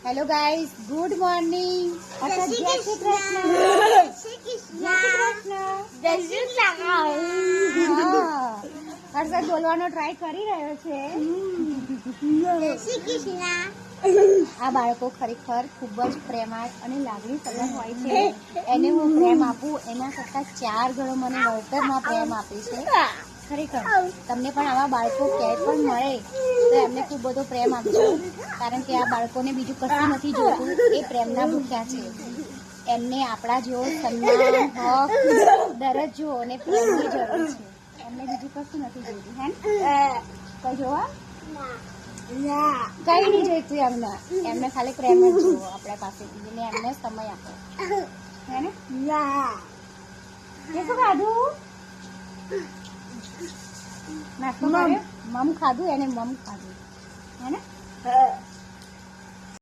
Hello guys, good morning. જય શ્રી કૃષ્ણ. હર્ષદ બોલવાનો try કરી રહ્યો છે. આ બાળકો ખરેખર ખૂબ જ પ્રેમાળ અને લાગણી સભર હોય છે. એને હું પ્રેમ આપું એના કરતા 4 ગણો મને વળતરમાં પ્રેમ આપે છે. ખરેખર તમને પણ આવા બાળકો ક્યાંય પણ મળે તો એમને ખૂબ બધો પ્રેમ આપજો, કારણ કે આ બાળકોને બીજું કશું નથી જોતું. એ પ્રેમના ભૂખ્યા છે. એમને આપણા જેવો સન્માન, હક, દરજ્જો અને પ્રેમની જરૂર છે. એમને બીજું કશું નથી જોતું. હે કઈ જોવા કઈ નહીં જોઈતું એમને ખાલી પ્રેમ જ જોવો આપણા પાસેથી, અને એમને સમય આપો. હે ને શું ખાધું? નાસ્તો કર્યો? મમ ખાધું, એને મમ ખાધું. હે ને